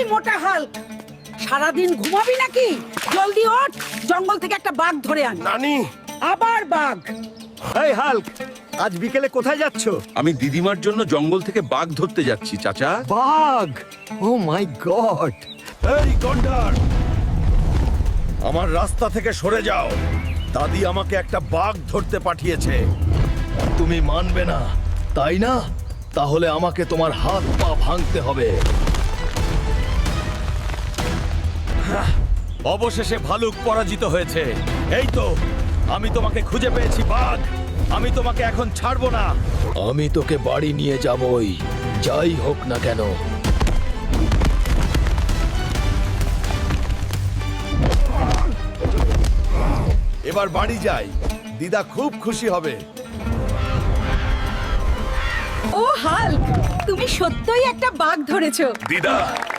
এই মোটা হাল্ক, সারাদিন ঘুমাবি নাকি? জলদি ওঠ, জঙ্গল থেকে একটা বাঘ ধরে আন। নানি, আবার বাঘ? এই হাল্ক, আজ বিকেলে কোথায় যাচ্ছ? আমি দিদিমার জন্য জঙ্গল থেকে বাঘ ধরতে যাচ্ছি চাচা। বাঘ! ও মাই গড! এই গন্ডার, আমার রাস্তা থেকে সরে যাও। দাদি আমাকে একটা বাঘ ধরতে পাঠিয়েছে। তুমি মানবে না, তাই না? তাহলে আমাকে তোমার হাত পা ভাঙতে হবে। অবশেষে ভালুক পরাজিত হয়েছে। এই তো, আমি তোমাকে খুঁজে পেয়েছি বাঘ। আমি তোমাকে এখন ছাড়বো না। আমি তোকে বাড়ি নিয়ে যাবই, যাই হোক না কেন। এবার বাড়ি যাই, দিদা খুব খুশি হবে। ও হাল্ক, তুমি সত্যই একটা বাঘ ধরেছো। দিদা,